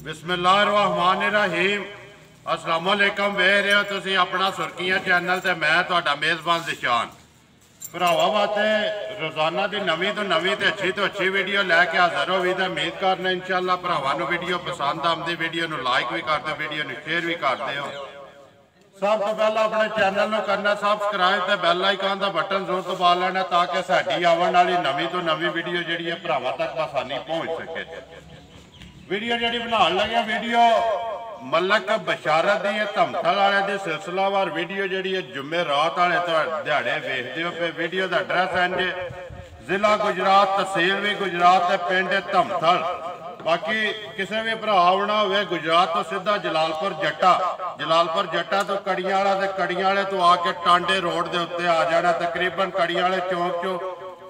बिस्मिल्लाहिर्रहमानिर्रहीम। अस्सलाम वालेकुम। वेख रहे हो तुसी अपना सुर्खियां चैनल ते मैं तुहाडा मेज़बान दिशान। भरावां वास्ते रोज़ाना की नवीं तो नवीं ते अच्छी वीडियो लैके हाज़र हो भी। उम्मीद करना इंशाअल्लाह भरावां नूं वीडियो पसंद आती, वीडियो नूं लाइक भी कर दो, वीडियो नूं शेयर भी करते हो। सब तो पहला अपने चैनल को करना सबसक्राइब ते बैल आइकन का बटन जरूर दबा लेना ताकि साडी आने वाली नवीं तो नवीं वीडियो जिहड़ी है भरावां तक आसानी पहुँच सके। वीडियो जी बनाने लगे वीडियो मलक बशारत की धमथल वाले की सिलसिलावार वीडियो जी जुम्मे रात वाले दिहाड़े वेखते हो पे। वीडियो का एड्रैस है जी जिला गुजरात, तहसील भी गुजरात, पिंड धमथल। बाकी किसी भी भरा आना हो गुजरात तो सीधा जलालपुर जट्टा, जलालपुर जट्टा तो कड़ियां वाला ते कड़ियां वाले तो आके टांडे रोड के उत्ते आ जाना। तकरीबन कड़ियां वाले चौंक चो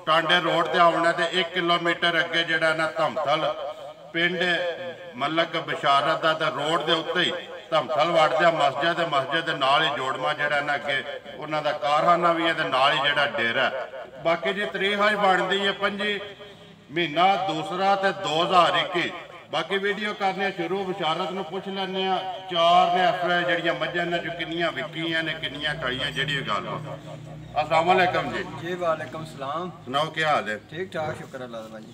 टांडे रोड से आना तो 1 किलोमीटर अगे जड़ा ना धमथल पिंड मलक बशारत का रोड के उत्ते ही धमथल वड़दे मस्जिद है। मस्जिद के नाल ही जोड़मा जड़ा ना अगे उन्हों का कारखाना भी है, नाल ही जड़ा डेरा। बाकी जी तरीक आज बनती है 5 महीना दूसरा ते 2021। बाकी वीडियो करने शुरू बशारत में पुछ लें 4 ने इस वे जड़िया मझां ने जो किनियां विकियां ने किनियां खड़ियां जी गल। अस्सलाम वालेकुम जी। जी वालेकुम सलाम। सुनाओ क्या हाल है? ठीक ठाक शुक्र अल्लाह दा भाई।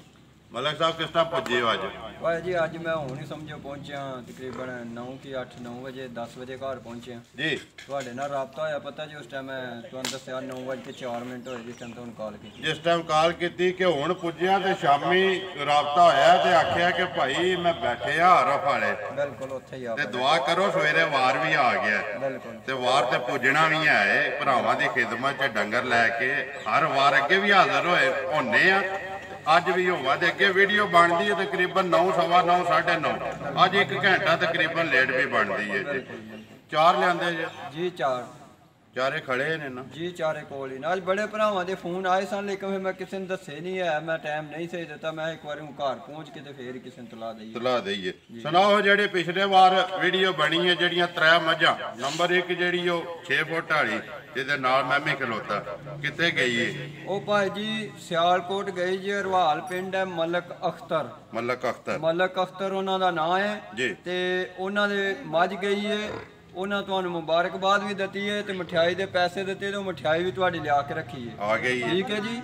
मलक साहब किस तरह पुजे हो अज? भाई जी अज मैं हूँ नहीं समझो पहुंचा तकरीबन 9 की 8-9 बजे 10 बजे घर पहुंचे जी। थोड़े नाल राबता होया पता जी उस टाइम मैं तुहानू दस्सिया 9:04 होए जिस टाइम तुहानू कॉल की। जिस टाइम कॉल की कि हुण पुज्जिया ते शामी राबता होया ते आखिया कि भाई मैं बैठे आरफ वाले बिल्कुल उत्थे ही आ ते दुआ करो सवेरे वार भी आ गया बिल्कुल ते वार ते पुजना भी है भरावां दी खिदमत च डंगर लैके हर वार अगे भी हाजिर होए होने आ। अज भी होवा ते अगे वीडियो बनती है तकरीबन 9 सवा 9 9:30। अज 1 घंटा तकरीबन लेट भी बनती है जी। 4 लियाते जी 4 चारे खड़े ने ना जी चारे कोल ही नाल बड़े भरावां दे फोन आए सन लेकिन फिर मैं किसी ने दस्से नहीं है, मैं टाइम नहीं सही दिता। मैं एक बार घर पहुंच के ते फिर किसी ने तला दईए। सुनाओ जेडे पिछले बार वीडियो बनी है जड़ियां 3 मझां। नंबर 1 जेड़ी 6 फुट वाली जिहदे नाल मैं भी खलोता कित्थे गई है? ओ भाई जी सियालकोट गई जी। हरवाल पिंड है मलक अख्तर। मलक अख्तर उन्हां दा नाम है जी। ते उन्हां दे मझ गई है। उन्हें तुहानू मुबारकबाद भी दी है तो मिठाई के पैसे दिते तो मिठाई भी तुहाडी लिया के रखी है। आ गई ठीक है जी।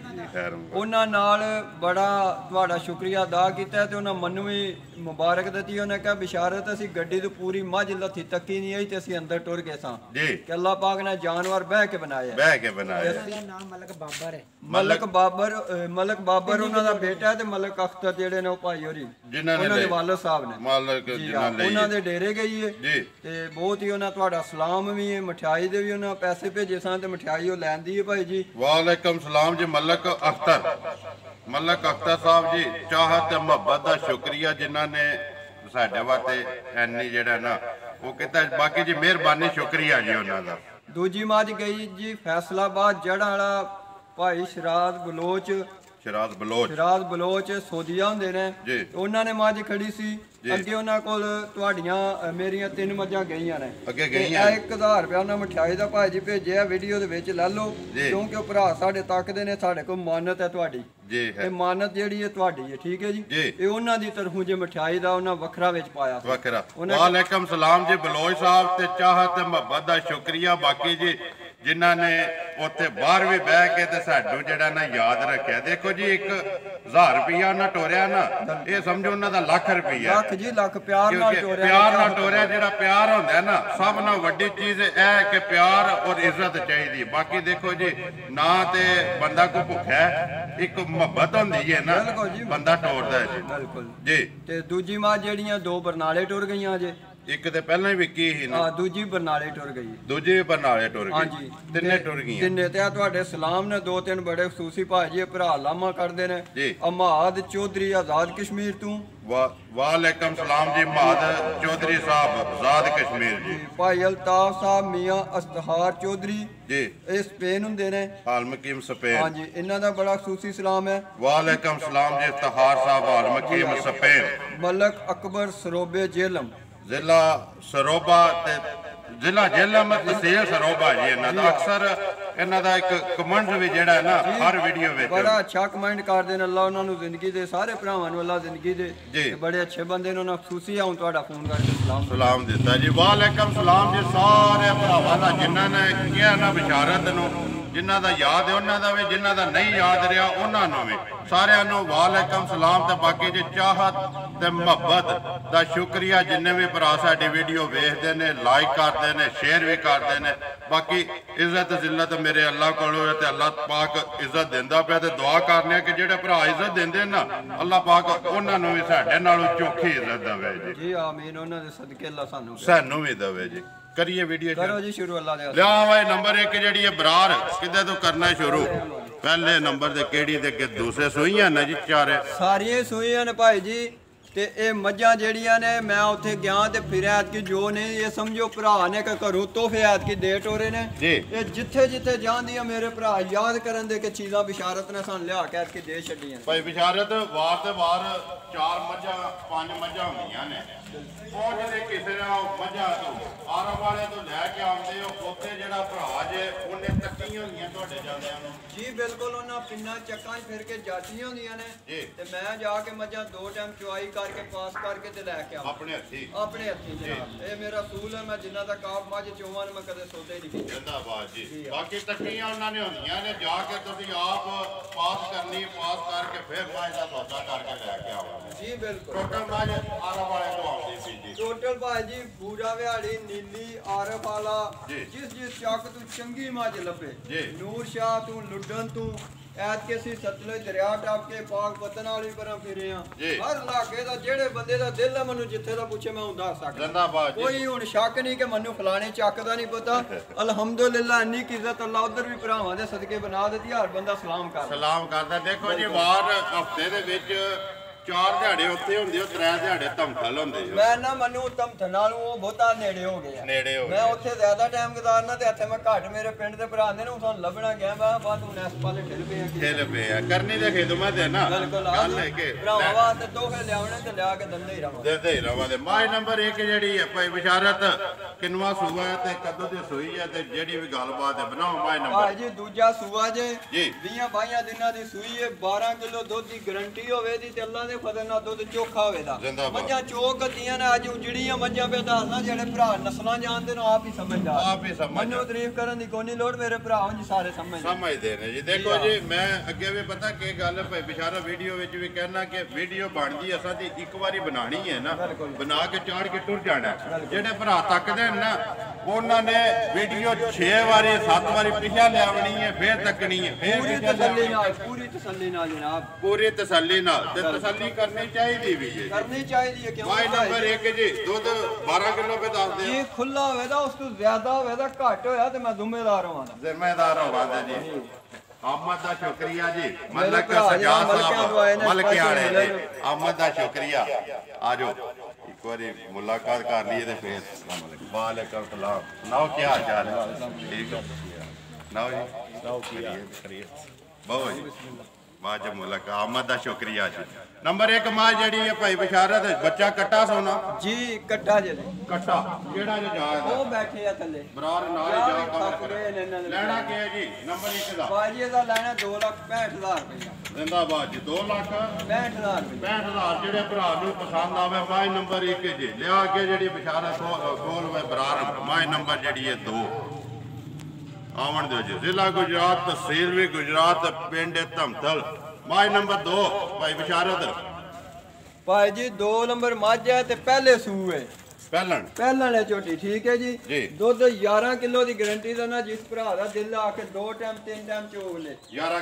उन्हां नाल बड़ा तुहाडा शुक्रिया अदा किया तो उन्हें मनु भी मुबारक दी। उन्हें कहा बिशारत असी गड्डी तो पूरी मझ लथी तकी नहीं आई तो असी अंदर टुर गए सां कि अल्लाह पाक ने जानवर बह के बनाया। मलक बाबर उन्हां दा बेटा है ते मलक अख्तर जेडे ने भाई होरी उन्हां दे वालिद साहब ने उन्हां दे डेरे गई है ते बहुत ही तुहाडा सलाम भी है। मिठाई दे भी उन्हें पैसे भेजे सन ते मिठाई वो लैंदी है भाई जी। वालेकुम सलाम जी। मलक अख्तर साहब जी चाहत ते मुहब्बत का शुक्रिया जिन्हां ने साडे वास्ते एनी जेड़ा ना वो किता। बाकी जी मेहरबानी शुक्रिया जी उन्हां दा। दूजी मझ गई जी फैसलाबाद जड़ा वाला भाई शराज बलोच सोदिया हुंदे ने उन्हां ने मझ खड़ी सी अगे उन्हां कोल तुहाडियां मेरियां 3 मझां गईयां ने अगे गईयां। 1000 रुपया उन्हां मिठाई दा भाई जी भेजिया वीडियो दे विच लै लो क्योंकि ओह भरा साडे तकदे ने साडे कोल मानत है तुहाडी जी है मानत जेहड़ी है तुहाडी है। ठीक है जी। ये उन्हां दी तरफों जे मिठाई दा उन्हां वखरा विच पाया वखरा। वालेकुम सलाम जी बलोच साहब ते चाहत ते मुहब्बत दा शुक्रिया। बाकी जी जिन्हां ने उत्थे बाहर भी बह के ते साडू जेड़ा ना याद रखिया। देखो जी 1000 रुपया उन्हां टोरिया ना ये समझो उन्हां दा लाख रुपया जी लाख प्यार नाल टोरिया। जेड़ा प्यार होंदा है ना सब नाल वड्डी चीज है कि प्यार और इज्जत चाहिए। बाकी देखो जी ना ते बंदा को भुखा है एक मुहब्बत होंदी है ना बंदा टोरदा है जी। बिल्कुल जी। ते दूजी मां जेड़ियां 2 बरनाले टुर गईयां जे। एक ते पहला ही विकी ही ना दूजी बरनाले टुर गई। दूजी बरनाले टुर गई। हां जी तिन्ने टुर गई। तिन्ने ते तुहाडे सलाम ने 2-3 बड़े खसूसी भाजी भरा लामा करदे ने। अमाद चौधरी आजाद कश्मीर तू। वालेकुम सलाम जी महाद चौधरी साहब आजाद कश्मीर जी। भाई अल्ताफ साहब मियां अस्तहार चौधरी जी ये स्पेन हुंदे ने आलमकीम स्पेन। हां जी इन्हां दा बड़ा खसूसी सलाम है। वालेकुम सलाम जी अस्तहार साहब आलमकीम स्पेन। मलक अकबर सरोबे जेलम जिला सरोबा ते जिला जेलम तहसील सरोबा जी इन्हां दा अक्सर ਇਹਨਾਂ ਦਾ ਇੱਕ ਕਮੈਂਟ ਵੀ ਜਿਹੜਾ ਹੈ ਨਾ ਹਰ ਵੀਡੀਓ ਵਿੱਚ ਬੜਾ ਅੱਛਾ ਕਮੈਂਟ ਕਰਦੇ ਨੇ। ਅੱਲਾ ਉਹਨਾਂ ਨੂੰ ਜ਼ਿੰਦਗੀ ਦੇ ਸਾਰੇ ਭਰਾਵਾਂ ਨੂੰ ਅੱਲਾ ਜ਼ਿੰਦਗੀ ਦੇ ਬੜੇ ਅੱਛੇ ਬੰਦੇ ਨੇ। ਉਹਨਾਂ ਖੁਸ਼ੀ ਆਉਂ ਤੁਹਾਡਾ ਫੋਨ ਕਰਕੇ ਸਲਾਮ ਦਿੱਤਾ ਜੀ। ਵਾਲੇਕਮ ਸਲਾਮ ਜੀ ਸਾਰੇ ਭਰਾਵਾਂ ਦਾ ਜਿਨ੍ਹਾਂ ਨੇ ਕਿਹਾ ਨਾ ਬਿਸ਼ਾਰਤ ਨੂੰ, ਜਿਨ੍ਹਾਂ ਦਾ ਯਾਦ ਹੈ ਉਹਨਾਂ ਦਾ ਵੀ, ਜਿਨ੍ਹਾਂ ਦਾ ਨਹੀਂ ਯਾਦ ਰਿਹਾ ਉਹਨਾਂ ਨੂੰ ਵੀ, ਸਾਰਿਆਂ ਨੂੰ ਵਾਲੇਕਮ ਸਲਾਮ। ਤੇ ਬਾਕੀ ਜੀ ਚਾਹਤ ਤੇ ਮੁਹੱਬਤ ਦਾ ਸ਼ੁਕਰੀਆ ਜਿੰਨੇ ਵੀ ਭਰਾ ਸਾਡੀ ਵੀਡੀਓ ਵੇਖਦੇ ਨੇ, ਲਾਈਕ ਕਰਦੇ ਨੇ, ਸ਼ੇਅਰ ਵੀ ਕਰਦੇ ਨੇ। ਬਾਕੀ ਇੱਜ਼ਤ ਜ਼ਿਲਤ ਮੇਰੇ ਅੱਲਾ ਕੋਲੋਂ ਤੇ ਅੱਲਾ ਪਾਕ ਇੱਜ਼ਤ ਦਿੰਦਾ ਪਿਆ। ਤੇ ਦੁਆ ਕਰਨੇ ਕਿ ਜਿਹੜੇ ਭਰਾ ਇੱਜ਼ਤ ਦਿੰਦੇ ਨਾ ਅੱਲਾ ਪਾਕ ਉਹਨਾਂ ਨੂੰ ਵੀ ਸਾਡੇ ਨਾਲੋਂ ਚੋਖੀ ਇੱਜ਼ਤ ਦੇਵੇ ਜੀ। ਜੀ ਆਮੀਨ। ਉਹਨਾਂ ਦੇ ਸਦਕੇ ਅੱਲਾ ਸਾਨੂੰ ਵੀ ਦੇਵੇ ਜੀ। ਕਰੀਏ ਵੀਡੀਓ ਕਰੋ ਜੀ ਸ਼ੁਰੂ। ਅੱਲਾ ਦੇ ਲਿਆ ਵਾ ਨੰਬਰ 1 ਜਿਹੜੀ ਹੈ ਬਰਾਰ ਕਿੱਦੇ ਤੋਂ ਕਰਨਾ ਸ਼ੁਰੂ? ਪਹਿਲੇ ਨੰਬਰ ਤੇ ਕਿਹੜੀ ਤੇ ਅੱਗੇ ਦੂਸਰੇ ਸੂਈਆਂ ਨੇ ਜੀ? ਚਾਰੇ ਸਾਰੀਆਂ ਸੂਈਆਂ ਨੇ ਭਾਈ ਜੀ। ਤੇ ਇਹ ਮੱਝਾਂ ਜਿਹੜੀਆਂ ਨੇ ਮੈਂ ਉੱਥੇ ਗਿਆ ਤੇ ਫਿਰ ਐਤਕੀ ਜੋ ਨਹੀਂ ਇਹ ਸਮਝੋ ਭਰਾ ਨੇ ਕਿ ਘਰੋਂ ਤੋਹਫੇ ਐਤਕੀ ਦੇ ਟੋਰੇ ਨੇ। ਇਹ ਜਿੱਥੇ ਜਿੱਥੇ ਜਾਂਦੀਆਂ ਮੇਰੇ ਭਰਾ ਯਾਦ ਕਰਨ ਦੇ ਕਿ ਚੀਜ਼ਾਂ ਬਿਸ਼ਾਰਤ ਨੇ ਸਾਨੂੰ ਲਿਆ ਕੇ ਐਤਕੀ ਦੇ ਛੱਡੀਆਂ। ਭਾਈ ਬਿਸ਼ਾਰਤ ਵਾਰ ਤੇ ਵਾਰ 4 ਮੱਝਾਂ 5 ਮੱਝਾਂ ਹੁੰਦੀਆਂ ਨੇ। ਉਹ ਜਿਹੜੇ ਕਿਸੇ ਨਾਲ ਮੱਝਾਂ ਤੋਂ ਆਰਮ ਵਾਲੇ ਤੋਂ ਲੈ ਕੇ ਆਉਂਦੇ ਹੋ ਉੱਥੇ ਜਿਹੜਾ ਭਰਾ ਜੇ ਉਹਨੇ ਤੱਕੀਆਂ ਹੁੰਦੀਆਂ ਤੁਹਾਡੇ ਜਾਂਦਿਆਂ ਨੂੰ ਜੀ। ਬਿਲਕੁਲ ਉਹਨਾਂ ਪਿੰਡਾਂ ਚੱਕਾਂ 'ਚ ਫਿਰ ਕੇ ਜਾਤੀਆਂ ਹੁੰਦੀਆਂ ਨੇ ਤੇ ਮੈਂ ਜਾ ਕੇ ਮੱਝਾਂ 2 ਟਾਈਮ ਚੁਆਈ ਕਰਕੇ ਪਾਸ ਕਰਕੇ ਤੇ ਲੈ ਕੇ ਆਵਾਂ ਆਪਣੇ ਹੱਥੀਂ ਜਨਾਬ। ਇਹ ਮੇਰਾ ਅਸੂਲ ਹੈ। ਮੈਂ ਜਿੰਨਾ ਤੱਕ ਆਪ ਮੱਝ ਚੋਵਾਂ ਮੈਂ ਕਦੇ ਸੌਦਾ ਹੀ ਨਹੀਂ ਕੀਤਾ। ਜਿੰਦਾਬਾਦ ਜੀ। ਬਾਕੀ ਤੱਕੀਆਂ ਉਹਨਾਂ ਨੇ ਹੁੰਦੀਆਂ ਨੇ, ਜਾ ਕੇ ਤੁਸੀਂ ਆਪ ਪਾਸ ਕਰਨੀ, ਪਾਸ ਕਰਕੇ ਫਿਰ ਮੱਝ ਦਾ ਸੌਦਾ ਕਰਕੇ ਲੈ ਕੇ ਆਵਾਂਗੇ ਜੀ। ਬਿਲਕੁਲ ਟੋਟਲ ਮੱਝ ਆਰਮ ਵਾਲੇ ਤੋਂ ਆਉਂਦੀ ਸੀ ਜੀ। ਟੋਟਲ ਭਾਈ ਜੀ ਬੂਰਾ ਵਿਹਾੜੀ ਨੀਲੀ ਆਰਫ ਵਾਲਾ ਜਿਸ ਚੱਕ ਤੂੰ ਚੰਗੀ ਮੱਝ ਲੱਭੇ, ਨੂਰ ਸ਼ਾਹ ਤੂੰ ਲੁੱਡਨ ਤੂੰ ਐਤਕੇ ਅਸੀਂ ਸਤਲੁਜ ਦਰਿਆ ਟੱਪ ਕੇ ਪਾਕ ਪਤਨ ਵਾਲੀ ਪਰਾਂ ਫਿਰੇ ਆ। ਹਰ ਇਲਾਕੇ ਦਾ ਜਿਹੜੇ ਬੰਦੇ ਦਾ ਦਿਲ ਹੈ ਮੈਨੂੰ ਜਿੱਥੇ ਦਾ ਪੁੱਛੇ ਮੈਂ ਹੁੰਦਾ ਸਕਦਾ। ਕੋਈ ਹੁਣ ਸ਼ੱਕ ਨਹੀਂ ਕਿ ਮੈਨੂੰ ਫਲਾਣੇ ਚੱਕ ਦਾ ਨਹੀਂ ਪਤਾ। ਅਲਹਮਦੁਲਿਲਾ ਇੰਨੀ ਕੀ ਇੱਜ਼ਤ ਅੱਲਾ ਉਧਰ ਵੀ ਭਰਾਵਾਂ ਦੇ ਸਦਕੇ ਬਣਾ ਦਿੱਤੀ। ਹਰ ਬੰਦਾ ਸਲਾਮ ਕਰਦਾ। ਦੇਖੋ ਜੀ ਵਾਰ ਹਫਤੇ ਦੇ ਵਿੱਚ 4 ਦਿਹਾੜੇ ਉੱਥੇ ਹੁੰਦੇ ਹੋ, 3 ਦਿਹਾੜੇ ਧਮਥਲ ਹੁੰਦੇ ਹੋ। ਮੈਂ ਨਾ ਮੈਨੂੰ ਧਮਥਲ ਨਾਲੋਂ ਉਹ ਬਹੁਤਾ ਨੇੜੇ ਹੋ ਗਿਆ। ਮੈਂ ਉੱਥੇ ਜ਼ਿਆਦਾ ਟਾਈਮ ਗੁਜ਼ਾਰਨਾ ਤੇ ਇੱਥੇ ਮੈਂ ਘੱਟ। ਮੇਰੇ ਪਿੰਡ ਦੇ ਭਰਾ ਨੇ ਸਾਨੂੰ ਲੱਭਣਾ ਗਿਆ। ਮੈਂ ਬਾਅਦ ਹੁਣ ਇਸ ਪਾਲੇ ਠਿਲ ਪਏ ਆ ਕਰਨੀ ਦੇ ਖਿਦਮਤ ਹੈ ਨਾ। ਬਿਲਕੁਲ ਭਰਾਵਾਂ ਵਾਸਤੇ ਤੋਹਫੇ ਲਿਆਉਣੇ ਤੇ ਲਿਆ ਕੇ ਦਿੰਦੇ ਹੀ ਰਵਾਂਗੇ। ਮਾਈ ਨੰਬਰ 1 ਜਿਹੜੀ ਹੈ ਭਾਈ ਬਿਸ਼ਾਰਤ ਕਿੰਨਵਾ ਸੂਆ ਹੈ ਤੇ ਕਦੋਂ ਦੀ ਸੂਈ ਹੈ ਤੇ ਜਿਹੜੀ ਵੀ ਗੱਲਬਾਤ ਹੈ ਬਣਾਓ ਮਾਈ ਨੰਬਰ। ਭਾਈ ਜੀ ਦੂਜਾ ਸੂਆ ਜੇ 20-22 ਦਿਨਾਂ ਦੀ ਸੂਈ ਹੈ। 12 ਕਿਲੋ ਦੁੱਧ ਦੀ ਗਰੰਟੀ ਹੋਵੇ ਦੀ ਤੇ ਅੱਲਾ ਫਦਲ ਨਾਲ ਦੁੱਧ ਚੋਖਾ ਹੋਵੇਦਾ। ਮੱਝਾਂ ਚੋਕ ਦੀਆਂ ਨੇ ਅੱਜ ਉਜੜੀਆਂ ਮੱਝਾਂ ਪੇ ਦੱਸਣਾ ਜਿਹੜੇ ਭਰਾ ਨਸਲਾਂ ਜਾਣਦੇ ਨੇ ਆਪ ਹੀ ਸਮਝਦਾ। ਮੈਨੂੰ ਤਾਰੀਫ ਕਰਨ ਦੀ ਕੋਈ ਨਹੀਂ ਲੋੜ। ਮੇਰੇ ਭਰਾ ਜੀ ਸਾਰੇ ਸਮਝਦੇ ਨੇ ਜੀ। ਦੇਖੋ ਜੀ ਮੈਂ ਅੱਗੇ ਵੀ ਪਤਾ ਕੀ ਗੱਲ ਭਾਈ ਬਿਸ਼ਾਰਾ ਵੀਡੀਓ ਵਿੱਚ ਵੀ ਕਹਿਣਾ ਕਿ ਵੀਡੀਓ ਬਣਦੀ ਅਸਾਂ ਦੀ ਇੱਕ ਵਾਰੀ ਬਣਾਣੀ ਹੈ ਨਾ, ਬਣਾ ਕੇ ਚਾੜ ਕੇ ਟੁਰ ਜਾਣਾ। ਜਿਹੜੇ ਭਰਾ ਤੱਕਦੇ ਨੇ ਨਾ ਉਹਨਾਂ ਨੇ ਵੀਡੀਓ 6 ਵਾਰੀ 7 ਵਾਰੀ ਪਿਛਾ ਲਿਆਵਣੀ ਹੈ ਫਿਰ ਤੱਕਣੀ ਹੈ। ਪੂਰੀ ਤਸੱਲੀ ਨਾਲ ਜਨਾਬ, ਪੂਰੀ ਤਸੱਲੀ ਨਾਲ ਤੇ ਤਸੱਲੀ ਕਰਨੀ ਚਾਹੀਦੀ ਵੀ ਹੈ। ਕਿਉਂ ਮਾਈ ਨੰਬਰ 1 ਜੀ ਦੁੱਧ 12 ਕਿਲੋ ਪੇ ਦੱਸਦੇ ਜੀ। ਖੁੱਲਾ ਹੋਵੇ ਦਾ ਉਸ ਤੋਂ ਜ਼ਿਆਦਾ ਹੋਵੇ ਦਾ ਘੱਟ ਹੋਇਆ ਤੇ ਮੈਂ ਜ਼ਿੰਮੇਦਾਰ ਹੋਵਾਂਗਾ ਜੀ। ਆਮਦ ਦਾ ਸ਼ੁਕਰੀਆ ਜੀ। ਮਲਕ ਸਜਾ ਸਾਹਿਬ ਮਲਕੇ ਵਾਲੇ ਜੀ, ਆਮਦ ਦਾ ਸ਼ੁਕਰੀਆ। ਆਜੋ ਇੱਕ ਵਾਰੀ ਮੁਲਾਕਾਤ ਕਰ ਲਈਏ ਤੇ ਫੇਰ ਵਾਲੇਕਮ ਸਲਾਮ। ਨਾਓ ਕੀ ਹਾਲ ਚਾਲ ਹੈ? ਠੀਕ ਹੈ ਨਾਓ ਜੀ। ਨਾਓ ਕੀ ਕਰੀਏ ਬਹੁਤ ਜੀ ਵਾਜਬ ਮੁਲਾਕਾਤ। ਆਮਦ ਦਾ ਸ਼ੁਕਰੀਆ ਜੀ। ਨੰਬਰ 1 ਮਾਂ ਜਿਹੜੀ ਹੈ ਭਾਈ ਬਿਸ਼ਾਰਤ ਬੱਚਾ ਕੱਟਾ ਸੋਨਾ ਜੀ। ਕੱਟਾ ਜੇ ਕੱਟਾ ਜਿਹੜਾ ਜੇ ਜਾਇਦਾ ਉਹ ਬੈਠੇ ਆ ਥੱਲੇ ਬਰਾਰ ਨਾਲ ਜਾ ਕੇ ਲੈਣਾ ਕੀ ਹੈ ਜੀ? ਨੰਬਰ 1 ਦਾ ਬਾਜੀ ਦਾ ਲੈਣਾ 2,65,000 ਰੁਪਏ। ਜ਼ਿੰਦਾਬਾਦ ਜੀ। 2,65,000 ਜਿਹੜੇ ਭਰਾ ਨੂੰ ਪਸੰਦ ਆਵੇ ਮਾਈ ਨੰਬਰ 1 ਜੀ ਲਿਆ ਕੇ ਜਿਹੜੀ ਬਿਸ਼ਾਰਤ ਖੋਲ ਵੇ ਬਰਾਰ ਮਾਈ ਨੰਬਰ ਜਿਹੜੀ ਹੈ 2 ਆਵਣ ਦਿਓ ਜੀ। ਜ਼ਿਲ੍ਹਾ ਗੁਜਰਾਤ, ਤਹਿਸੀਲ ਵੀ ਗੁਜਰਾਤ, ਪਿੰਡ ਧਮਥਲ। ਮਾਈ ਨੰਬਰ 2 ਭਾਈ ਬਿਸ਼ਾਰਤ ਭਾਈ ਜੀ 2 ਨੰਬਰ ਮੱਝ ਹੈ ਤੇ ਪਹਿਲੇ ਸੂਏ ਪਹਿਲਣ ਹੈ ਝੋਟੀ। ਠੀਕ ਹੈ ਜੀ। ਦੁੱਧ 11 ਕਿਲੋ ਦੀ ਗਾਰੰਟੀ ਦਾ ਨਾ। ਜਿਸ ਭਰਾ ਦਾ ਦਿਲ ਆ ਕੇ 2 ਟਾਈਮ 3 ਟਾਈਮ ਚੋਗ ਲੈ 11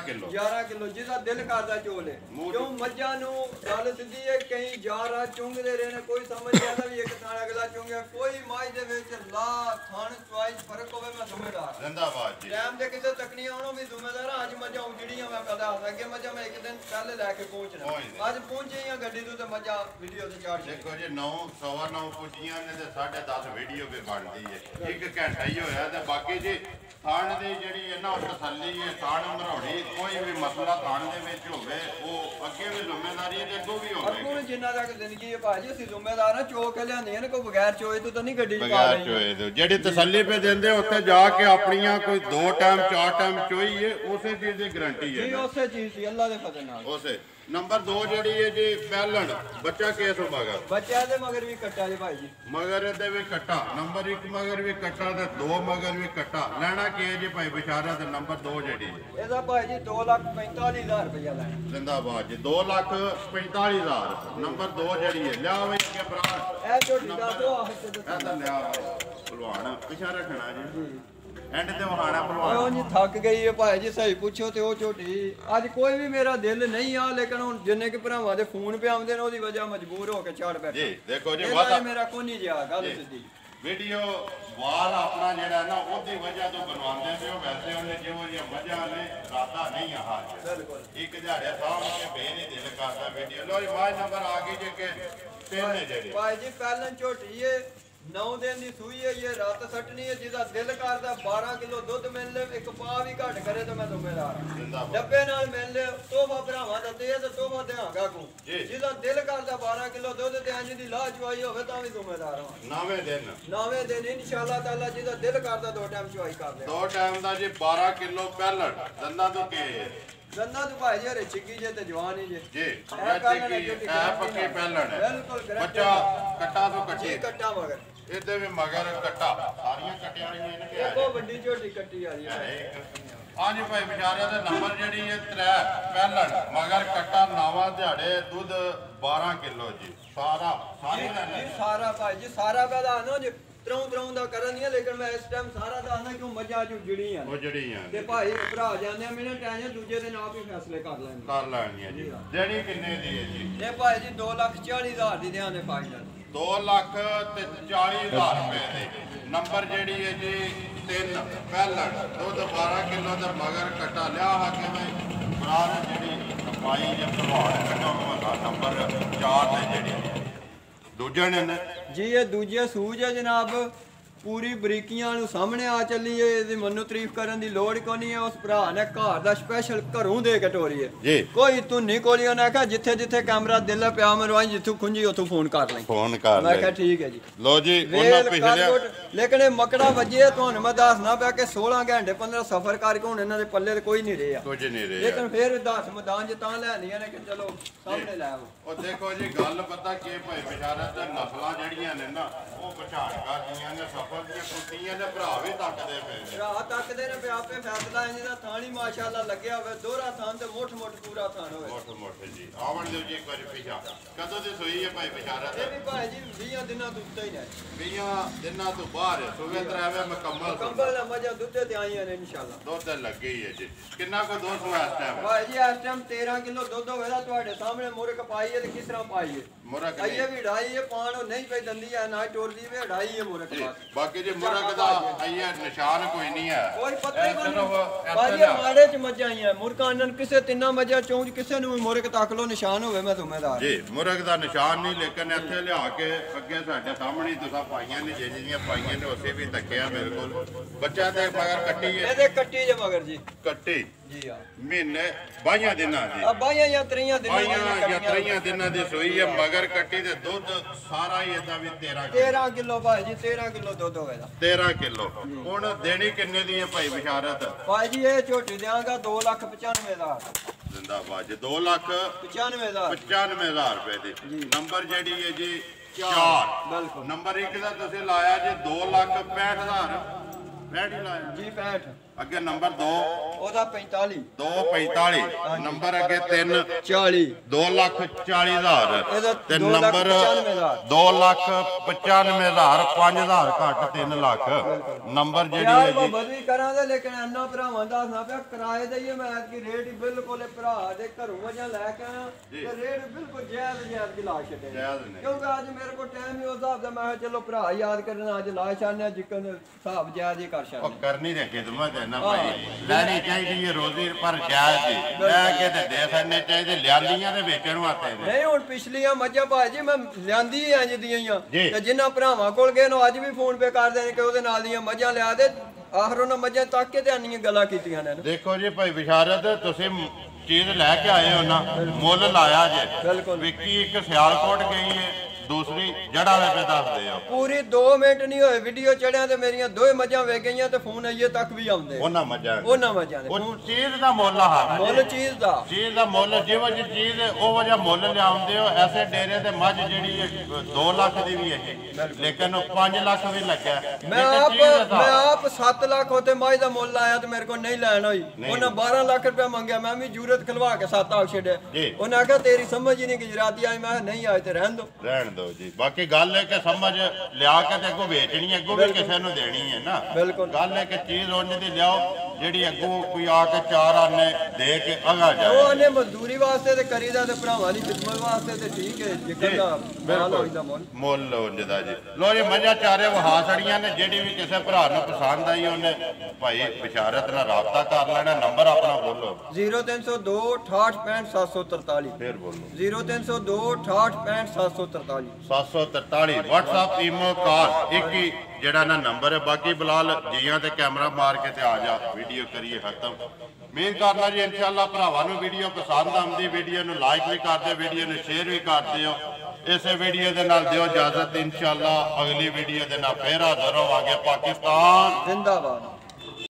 ਕਿਲੋ ਜਿਹਦਾ ਦਿਲ ਕਰਦਾ ਚੋਗ ਲੈ। ਕਿਉਂ ਮੱਝਾਂ ਨੂੰ ਗੱਲ ਸਿੱਧੀ ਹੈ ਕਈ ਜਾਰਾ ਚੁੰਗਦੇ ਰਹੇ ਨੇ। ਕੋਈ ਸਮਝ ਨਹੀਂ ਆਦਾ ਵੀ ਇੱਕ ਥਾਂ ਅਗਲਾ ਚੁੰਗਿਆ। ਕੋਈ ਮੱਝ ਦੇ ਵਿੱਚ ਲਾ ਥਣ ਚੁਆਈ ਫਰਕ ਹੋਵੇ ਮੈਂ ਜ਼ਿੰਮੇਦਾਰ। ਜ਼ਿੰਦਾਬਾਦ ਜੀ। ਟਾਈਮ ਦੇ ਕਿਸੇ ਤਕਨੀਆਂ ਆਉਣੋਂ ਵੀ ਜ਼ਿੰਮੇਦਾਰ। ਅੱਜ ਮੱਝਾਂ ਉਜੜੀਆਂ ਮੈਂ ਕਦਾ ਅੱਗੇ ਮੱਝਾਂ ਮੈਂ ਇੱਕ ਦਿਨ ਪਹਿਲੇ ਲੈ ਕੇ ਪਹੁੰਚਣਾ। ਅੱਜ ਪਹੁੰਚੀਆਂ ਗੱਡੀ ਤੋਂ ਤੇ ਮੱਝਾਂ ਵੀਡੀਓ ਤੇ ਚਾੜ। ਦੇਖੋ ਜੀ 9 ਸਵਾ 9 ਪੁੱਜੀਆਂ ਨੇ ਤੇ 10:30 ਵੀਡੀਓ ਵੀ ਬਣਦੀ ਹੈ 1 ਘੰਟਾ ਹੀ ਹੋਇਆ ਤੇ ਬਾਕੀ ਜੀ ਥਾਣ ਦੀ ਜਿਹੜੀ ਹੈ ਨਾ ਤਸੱਲੀ ਹੈ ਥਾਣ ਮਰੌੜੀ ਕੋਈ ਵੀ ਮਸਲਾ ਥਾਣ ਦੇ ਵਿੱਚ ਹੋਵੇ ਉਹ ਅੱਗੇ ਵੀ ਜ਼ਿੰਮੇਵਾਰੀ ਹੈ ਤੇ ਅੱਗੋਂ ਵੀ ਹੋਵੇ ਅੱਗੋਂ ਜਿੰਨਾ ਤੱਕ ਜ਼ਿੰਦਗੀ ਹੈ ਭਾਜੀ ਅਸੀਂ ਜ਼ਿੰਮੇਦਾਰ ਆ ਚੋ ਕੇ ਲਿਆਂਦੀਆਂ ਨੇ ਕੋਈ ਬਗੈਰ ਚੋਏ ਤੋਂ ਤਾਂ ਨਹੀਂ ਗੱਡੀ ਪਾ ਬਗੈਰ ਚੋਏ ਤੋਂ ਜਿਹੜੀ ਤਸੱਲੀ ਪੇ ਦਿੰਦੇ ਉੱਥੇ ਜਾ ਕੇ ਆਪਣੀਆਂ ਕੋਈ 2 ਟਾਈਮ 4 ਟਾਈਮ ਚੋਈ ਹੈ ਉਸੇ ਚੀਜ਼ ਦੀ ਗਾਰੰਟੀ ਹੈ ਜੀ ਉਸੇ ਚੀਜ਼ ਦੀ ਅੱਲਾ ਦੇ ਫਜ਼ਲ ਨਾਲ ਉਸੇ ਨੰਬਰ 2 ਜਿਹੜੀ ਹੈ ਜੀ ਪਹਿਲਣ ਬੱਚਾ ਕੇਸ ਮਗਰ ਬੱਚਿਆਂ ਦੇ ਮਗਰ ਵੀ ਕੱਟਾ ਜੀ ਭਾਈ ਜੀ ਮਗਰ ਇਹਦੇ ਵੀ ਕੱਟਾ ਨੰਬਰ 1 ਮਗਰ ਵੀ ਕੱਟਾ ਤੇ 2 ਮਗਰ ਵੀ ਕੱਟਾ ਲੈਣਾ ਕੀ ਹੈ ਜੀ ਭਾਈ ਬਿਸ਼ਾਰਾ ਤੇ ਨੰਬਰ 2 ਜਿਹੜੀ ਹੈ ਇਹਦਾ ਭਾਈ ਜੀ 2,45,000 ਰੁਪਇਆ ਲੈਣਾ ਜ਼ਿੰਦਾਬਾਦ ਜੀ 2,45,000 ਨੰਬਰ 2 ਜਿਹੜੀ ਹੈ ਲਿਆ ਵੇ ਕੇ ਭਰਾ ਇਹ ਝੋਟੀ ਦਾ ਤੋਂ ਆਹ ਤੇ ਇਹ ਤਾਂ ਲਿਆ ਭਲਵਾਨ ਪਿਛਾ ਰੱਖਣਾ ਜੀ ਐਂਡ ਤੇ ਵਹਾਣਾ ਭਲਵਾਨ ਉਹ ਜੀ ਥੱਕ ਗਈ ਹੈ ਭਾਈ ਜੀ ਸਹੀ ਪੁੱਛੋ ਤੇ ਉਹ ਝੋਟੀ ਅੱਜ ਕੋਈ ਵੀ ਮੇਰਾ ਦਿਲ ਨਹੀਂ ਆ ਲੇਕਿਨ ਹੁਣ ਜਿੰਨੇ ਕਿ ਭਰਾਵਾਂ ਦੇ ਫੋਨ ਪੇ ਆਉਂਦੇ ਨੇ ਉਹਦੀ ਵਜ੍ਹਾ ਮਜਬੂਰ ਹੋ ਕੇ ਛੱਡ ਬੈਠਾ ਜੀ ਦੇਖੋ ਜੀ ਵਾਦਾ ਮੇਰਾ ਕੋਈ ਨਹੀਂ ਜਿਆ ਗੱਲ ਸਿੱਧੀ ਵੀਡੀਓ ਵਾਲ ਆਪਣਾ ਜਿਹੜਾ ਨਾ ਉਹਦੀ ਵਜ੍ਹਾ ਤੋਂ ਬਣਵਾਉਂਦੇ ਸੀ ਉਹ ਵੈਸੇ ਉਹਨੇ ਜਿਹੋ ਜਿਹਾ ਵਜ੍ਹਾ ਨੇ ਰਾਤਾ ਨਹੀਂ ਆ ਹਾਲ ਬਿਲਕੁਲ ਇੱਕ ਦਿਹਾੜੇ ਸਾਹਮਣੇ ਬੇਨ ਹੀ ਦਿਲ ਕਰਦਾ ਵੀਡੀਓ ਲੋ ਜੀ ਮਾਈ ਨੰਬਰ ਆ ਗਈ ਜੇ ਕਿ ਤਿੰਨ ਜਿਹੜੇ ਭਾਈ ਜੀ ਪਹਿਲਾਂ ਝੋਟੀ ਏ 9 ਦਿਨ ਦੀ ਸੂਈ ਹੈ ਇਹ ਰਾਤ ਸੱਟਣੀ ਹੈ ਜਿਹਦਾ ਦਿਲ ਕਰਦਾ 12 ਕਿਲੋ ਦੁੱਧ ਮਿਲ ਲੈ ਇੱਕ ਪਾ ਵੀ ਘੱਟ ਕਰੇ ਤਾਂ ਮੈਂ ਜ਼ਿੰਮੇਦਾਰ ਡੱਬੇ ਨਾਲ ਮਿਲ ਲੈ ਤੋਬਾ ਭਰਾਵਾਂ ਦਾ ਤੇ ਤੋਬਾ ਦੇਾਂਗਾ ਕੋ ਜਿਹਦਾ ਦਿਲ ਕਰਦਾ 12 ਕਿਲੋ ਦੁੱਧ ਤੇ ਇੰਜ ਦੀ ਲਾਹ ਚਵਾਈ ਹੋਵੇ ਤਾਂ ਵੀ ਜ਼ਿੰਮੇਦਾਰ ਹਾਂ 9ਵੇਂ ਦਿਨ ਇਨਸ਼ਾਅੱਲਾ ਤਾਲਾ ਜਿਹਦਾ ਦਿਲ ਕਰਦਾ 2 ਟਾਈਮ ਚਵਾਈ ਕਰ ਲੈ 2 ਟਾਈਮ ਦਾ ਜੀ 12 ਕਿਲੋ ਪਹਿਲਣ ਦੰਦਾਂ ਤੋਂ ਕੀ ਦੰਦਾਂ ਤੋਂ ਭਾਈ ਜੀ ਚਿੱਕੀ ਜੇ ਤੇ ਜਵਾਨ ਹੀ ਜੇ ਜੀ ਇਹ ਪੱਕੀ ਪਹਿਲਣ ਹੈ ਬਿਲਕੁਲ ਬੱਚਾ ਕੱਟਾ ਤੋਂ ਕੱਟੀ ਕੱਟਾ ਮਗਰ ਇਹਦੇ ਵੀ ਮਗਰ ਕੱਟਾ ਸਾਰੀਆਂ ਕੱਟੀਆਂ ਵਾਲੀਆਂ ਨੇ ਕਿ ਦੇਖੋ ਵੱਡੀ ਝੋਟੀ ਕੱਟੀ ਆ ਰਹੀ ਹੈ ਹਾਂਜੀ ਭਾਈ ਵਿਚਾਰਿਆਂ ਦਾ ਨੰਬਰ ਜਿਹੜੀ ਹੈ 3 ਪਹਿਲਣ ਮਗਰ ਕੱਟਾ ਨਾਵਾ ਦਿਹਾੜੇ ਦੁੱਧ 12 ਕਿਲੋ ਜੀ ਸਾਰੀ ਜੀ ਸਾਰਾ ਭਾਈ ਜੀ ਸਾਰਾ ਪੈਦਾ ਆਨੋ ਜੀ ਤਰੋਂ ਦਾ ਕਰਨ ਨਹੀਂ ਲੇਕਿਨ ਮੈਂ ਇਸ ਟਾਈਮ ਸਾਰਾ ਦੱਸਣਾ ਕਿਉਂ ਮੱਝਾਂ ਚ ਜੜੀਆਂ ਉਹ ਜੜੀਆਂ ਤੇ ਭਾਈ ਭਰਾ ਜਾਂਦੇ ਆ ਮੈਨੂੰ ਟਾਈਆਂ ਦੂਜੇ ਦਿਨ ਆਪ ਹੀ ਫੈਸਲੇ ਕਰ ਲੈਣਗੇ ਜੀ ਜਿਹੜੀ ਕਿੰਨੇ ਦੀ ਹੈ ਜੀ ਇਹ ਭਾਈ ਜੀ 2,40,000 ਦੀ ਦਿਆਂ ਦੇ ਫਾਈਨਲ 2,40,000 ਰੁਪਏ ਦੇ ਨੰਬਰ ਜਿਹੜੀ ਹੈ ਜੀ 3 ਪਹਿਲਣ ਦੁੱਧ 12 ਕਿਲੋ ਦਾ ਮਗਰ ਕੱਟਾ ਲਿਆ ਹਾ ਕੇ ਮੈਂ ਬਰਾਰ ਜਿਹੜੀ ਪਾਈ ਜੇ ਭਲਵਾਨ ਕੱਟਾ ਨੰਬਰ 4 ਤੇ ਜਿਹੜੀ ਦੂਜੇ ਨੇ ਜੀ ਇਹ ਦੂਜੇ ਸੂਝ ਹੈ ਜਨਾਬ ਪੂਰੀ ਬਰੀਕੀਆਂ ਨੂੰ ਸਾਹਮਣੇ ਆ ਚੱਲੀ ਏ ਇਹਦੀ ਮੈਨੂੰ ਤਾਰੀਫ ਕਰਨ ਦੀ ਲੋੜ ਕੋਈ ਨਹੀਂ ਹੈ ਉਸ ਭਰਾ ਨੇ ਘਰ ਦਾ ਸਪੈਸ਼ਲ ਘਰੋਂ ਦੇ ਕੇ ਟੋਰੀ ਹੈ ਕੋਈ ਤੂੰ ਨਹੀਂ ਕੋਲੀ ਉਹਨੇ ਆਖਿਆ ਜਿੱਥੇ ਜਿੱਥੇ ਕੈਮਰਾ ਦਿਲ ਪਿਆ ਮਰਵਾਈ ਜਿੱਥੋਂ ਖੁੰਜੀ ਉੱਥੋਂ ਫੋਨ ਕਰ ਲੈ ਮੈਂ ਕਿਹਾ ਠੀਕ ਹੈ ਜੀ ਲੋ ਜੀ ਉਹਨਾਂ ਪਿਛਲੇ ਲੇਕਿਨ ਇਹ ਮਕੜਾ ਵੱਜੇ ਤੁਹਾਨੂੰ ਮੈਂ ਦੱਸਣਾ ਪਿਆ ਕਿ 16 ਘੰਟੇ 15 ਸਫ਼ਰ ਕਰਕੇ ਹੁਣ ਇਹਨਾਂ ਦੇ ਪੱਲੇ ਤੇ ਕੋਈ ਨਹੀਂ ਰਿਹਾ ਕੁਝ ਨਹੀਂ ਰਿਹਾ ਲੇਕਿਨ ਫਿਰ ਦੱਸ ਮੈਦਾਨ 'ਚ ਤਾਂ ਲੈਣੀਆਂ ਨੇ ਕਿ ਚਲੋ ਸਾਹਮਣੇ ਲੈ ਆਓ ਉਹ ਦੇਖੋ ਜੀ ਗੱਲ ਪਤਾ ਕੀ ਭਾਈ ਵਿਚਾਰਾ ਤੇ ਨਸਲਾਂ ਜਿਹੜੀਆਂ ਨੇ ਨਾ ਉਹ ਪਛਾਣ ਕਰਦੀਆਂ ਨੇ ਸਫਰ ਦੀਆਂ ਕੁੱਤੀਆਂ ਦੇ ਭਰਾ ਵੀ ਤੱਕਦੇ ਪਏ ਨੇ ਭਰਾ ਤੱਕਦੇ ਨੇ ਪਿਆ ਆਪੇ ਫੈਸਲਾ ਇੰਜ ਦਾ ਥਾਣੀ ਮਾਸ਼ਾਅੱਲਾ ਲੱਗਿਆ ਹੋਵੇ ਦੋਹਰਾ ਥਾਂ ਤੇ ਮੋਠ ਪੂਰਾ ਥਾਂ ਹੋਵੇ ਮੋਠ ਜੀ ਆਵਣ ਦਿਓ ਜੀ ਇੱਕ ਵਾਰੀ ਪਿਛਾ ਕਦੋਂ ਦੀ ਸੋਈ ਹੈ ਭਾਈ ਵਿਚਾਰਾ ਇਹ ਵੀ ਭਾਈ ਜੀ 20 ਦਿਨਾਂ ਤੋਂ ਉੱਤੇ ਹੀ ਨੇ 20 ਦਿਨਾਂ ਤੋਂ ਬਾਹਰ ਸੋਵੇ ਤਰਾਵੇ ਮੁਕੰਮਲ ਨਾ ਮਜਾ ਦੁੱਧ ਤੇ ਆਈਆਂ ਨੇ ਇਨਸ਼ਾਅੱਲਾ ਦੁੱਧ ਲੱਗੇ ਹੀ ਹੈ ਜੀ ਕਿੰਨਾ ਕੋ 200 ਇਸ ਟਾਈਮ ਭਾਈ ਜੀ ਇਸ ਟਾਈਮ 13 ਕਿਲੋ ਦੁੱਧ ਹੋਵੇਗਾ ਤੁਹਾਡੇ ਸਾਹਮਣੇ ਮੁਰਕ ਪਾਈ ਹੈ ਤੇ ਕਿਸ ਤਰ੍ਹਾਂ ਪਾਈ ਹੈ ਮੁਰਕ ਆਈਏ ਵੀ ਢਾਈ ਹੈ ਪਾਣ ਨਹੀਂ ਪਈ ਦੰਦੀ ਹੈ ਨਾ ਟੋਰਦੀ ਵੇ ਢਾਈ ਹੈ ਮੁਰਕ ਬਾਕੀ ਜੇ ਮੁਰਕ ਦਾ ਆਈਏ ਨਿਸ਼ਾਨ ਕੋਈ ਨਹੀਂ ਹੈ ਕੋਈ ਪਤਾ ਹੀ ਨਹੀਂ ਭਾਜੀ ਮਾੜੇ ਚ ਮੱਝਾਂ ਆਈਆਂ ਮੁਰਕਾਂ ਨੂੰ ਕਿਸੇ ਤਿੰਨਾਂ ਮੱਝਾਂ ਚੋਂ ਕਿਸੇ ਨੂੰ ਵੀ ਮੁਰਕ ਤੱਕ ਲੋ ਨਿਸ਼ਾਨ ਹੋਵੇ ਮੈਂ ਜ਼ਿੰਮੇਦਾਰ ਜੀ ਮੁਰਕ ਦਾ ਨਿਸ਼ਾਨ ਨਹੀਂ ਲੇਕਿਨ ਇੱਥੇ ਲਿਆ ਕੇ ਅੱਗੇ ਸਾਡੇ ਸਾਹਮਣੇ ਤੁਸੀਂ ਪਾਈਆਂ ਨੇ ਜਿਹੜੀਆਂ ਪਾਈਆਂ ਨੇ ਉਸੇ ਵੀ ਤੱਕਿਆ ਮੇਰੇ ਕੋਲ ਬੱਚਾ ਤੇ ਮਗਰ ਕੱਟੀ ਹੈ ਇਹਦੇ ਕੱਟੀ ਜੇ ਮਗਰ ਜੀ ਕੱਟੀ ਜੀ ਆ ਮਹੀਨੇ 22 ਦਿਨਾਂ ਦੀ ਆ 22 ਜਾਂ 23 ਦਿਨਾਂ ਦੀ 23 ਦਿਨਾਂ ਦੀ ਸੋਈ ਹੈ ਮਗਰ ਕੱਟੀ ਤੇ ਦੁੱਧ ਸਾਰਾ ਹੀ ਇਹਦਾ ਵੀ 13 ਕਿਲੋ ਭਾਈ ਜੀ 13 ਕਿਲੋ ਦੁੱਧ ਹੋਵੇਗਾ 13 ਕਿਲੋ ਹੁਣ ਦੇਣੀ ਕਿੰਨੇ ਦੀ ਹੈ ਭਾਈ ਬਿਸ਼ਾਰਤ ਭਾਈ ਜੀ ਇਹ ਝੋਟੀ ਦਿਆਂਗਾ 2,95,000 ਜ਼ਿੰਦਾਬਾਦ ਜੀ 2,95,000 ਰੁਪਏ ਦੀ ਨੰਬਰ ਜਿਹੜੀ ਹੈ ਜੀ 4 ਬਿਲਕੁਲ ਨੰਬਰ 1 ਦਾ ਤੁਸੀਂ ਲਾਇਆ ਜੀ 2,65,000 65 ਲਾਇਆ ਜੀ 65 ਅੱਗੇ ਨੰਬਰ 2 ਉਹਦਾ 45 245 ਨੰਬਰ ਅੱਗੇ 3 40 2,40,000 ਤੇ ਨੰਬਰ 2,95,000 5000 ਘੱਟ 3 ਲੱਖ ਨੰਬਰ ਜਿਹੜੀ ਹੈ ਜੀ ਬਦਲੀ ਕਰਾਂਗੇ ਲੇਕਿਨ ਇੰਨਾ ਭਰਾਵਾਂ ਦਾ ਨਾ ਪਿਆ ਕਿਰਾਏ ਦਾ ਹੀ ਮੈਂ ਕਿ ਰੇਟ ਹੀ ਬਿਲਕੁਲ ਭਰਾ ਦੇ ਘਰੋਂ ਵਜਾ ਲੈ ਕੇ ਆਇਆ ਤੇ ਰੇਟ ਬਿਲਕੁਲ ਜਾਇਜ਼ ਦੀ ਲਾ ਛੱਡੇ ਕਿਉਂਕਿ ਅੱਜ ਮੇਰੇ ਕੋਲ ਟਾਈਮ ਹੀ ਉਸ ਹਿਸਾਬ ਦਾ ਮੈਂ ਚਲੋ ਭਰਾ ਯਾਦ ਕਰਨਾ ਅੱਜ ਲਾ ਛਾਣਿਆ ਜਿੱਕਨ ਹਿਸਾਬ ਜਾਇਜ਼ ਹੀ ਕਰ ਛਾਣਿਆ ਉਹ ਕਰਨੀ ਦੇ ਖਿਦਮਤ ਹੈ ना भाई ਲੈਣੀ ਚਾਹੀਦੀ ਹੈ ਰੋਜ਼ੀ ਪਰ ਜਾਇਜ਼ ਜੀ ਲੈ ਕੇ ਤੇ ਦੇ ਸਕਣੇ ਚਾਹੀਦੇ ਲਿਆਂਦੀਆਂ ਤੇ ਵੇਚਣ ਵਾਸਤੇ ਨਹੀਂ ਹੁਣ ਪਿਛਲੀਆਂ ਮੱਝਾਂ ਭਾਜੀ ਮੈਂ ਲਿਆਂਦੀ ਇੰਜ ਦੀਆਂ ਹੀ ਆ ਤੇ ਜਿੰਨਾ ਭਰਾਵਾਂ ਕੋਲ ਗਏ ਨੂੰ ਅੱਜ ਵੀ ਫੋਨ ਪੇ ਕਰਦੇ ਨੇ ਕਿ ਉਹਦੇ ਨਾਲ ਦੀਆਂ ਮੱਝਾਂ ਲਿਆ ਦੇ ਆਖਰ ਉਹਨਾਂ ਮੱਝਾਂ ਤੱਕ ਕੇ ਤੇ ਆਨੀਆਂ ਗੱਲਾਂ ਕੀਤੀਆਂ ਨੇ ਦੇਖੋ ਜੀ ਭਾਈ ਬਿਸ਼ਾਰਤ ਤੁਸੀਂ ਚੀਜ਼ ਲੈ ਕੇ ਆਏ ਹੋ ਨਾ ਮੁੱਲ ਲਾਇਆ ਜੇ ਬਿਲਕੁਲ ਵਿੱਕੀ ਇੱਕ ਸਿਆਲਕੋਟ ਗਈ ਹੈ दूसरी जड़ा वे पे दस दे पूरी 2 मिनट नहीं होए वीडियो चढ़िया ते मेरियां दो मज्जां वेख गईयां ते फोन आइए तक भी आउंदे ओना मज्जां दे ओ चीज दा मुੱਲ हा मुੱਲ चीज दा मुੱल जिहो जी चीज ओ वजह मुੱਲ लियाउंदे हो ऐसे डेरे ते मज जेड़ी 2 लाख दी भी है लेकिन 5 लाख भी लगा मैं आप 7 लाख होते मज दा मुੱਲ आया ते मेरे को नहीं लैन होई ओना 12 लाख रुपया मंगया मैं भी जरूरत खलवा के 7 आख छड़े ओना कहा तेरी समझ ही नहीं गुजराती आई मैं नहीं आए ते रहन दो जी बाकी गल है कि समझ लिया के ते अगो बेचनी अगो भी किसी ने देनी है ना बिल्कुल गल है कि चीज उन्हें दी लियाओ जेडी अगो कोई आके 4 आने दे के अगा जाए वो आने मजदूरी वास्ते ते करीदा ते भरावां दी खिदमत वास्ते ते ठीक है जिकरदा माल होईदा मुੱਲ ਉਹਦਾ ਜੀ ਲੋ ਜੀ ਮੱਝਾਂ ਚਾਰੇ ਵਹਾ ਛੜੀਆਂ ਨੇ ਜਿਹੜੀ ਵੀ ਕਿਸੇ ਭਰਾ ਨੂੰ ਪਸੰਦ ਆਈ ਉਹਨੇ ਭਾਈ ਬਿਸ਼ਾਰਤ ਨਾਲ ਰਾਬਤਾ ਕਰ ਲੈਣਾ ਨੰਬਰ ਆਪਣਾ ਬੋਲੋ 0302 68 743 ਫੇਰ ਬੋਲੋ 0302 68 743 743 WhatsApp ਈਮੋ ਕਾਲ ਇੱਕ ਹੀ ਜਿਹੜਾ ਨਾ ਨੰਬਰ ਹੈ ਬਾਕੀ ਬਲਾਲ ਜੀਆਂ ਤੇ ਕੈਮਰਾ ਮਾਰ ਕੇ ਤੇ ਆ ਜਾ ਵੀਡੀਓ ਕਰੀਏ ਖਤਮ ਮੇਨ ਕਰਨਾ ਜੀ ਇਨਸ਼ਾਅੱਲਾ ਭਰਾਵਾਂ ਨੂੰ ਵੀਡੀਓ ਪਸੰਦ ਆਉਂਦੀ ਵੀਡੀਓ ਨੂੰ ਲਾਈਕ ਵੀ ਕਰਦੇ ਵੀਡੀਓ ਨੂੰ ਸ਼ੇਅਰ ਵੀ ਕਰਦੇ ਹੋ ਇਸੇ ਵੀਡੀਓ ਦੇ ਨਾਲ ਦਿਓ ਇਜਾਜ਼ਤ ਇਨਸ਼ਾਅੱਲਾ ਅਗਲੀ ਵੀਡੀਓ ਦੇ ਨਾਲ ਫੇਰ ਹਾਜ਼ਰ ਹੋਵਾਂਗੇ ਪਾਕਿਸਤਾਨ ਜ਼ਿੰਦਾਬਾਦ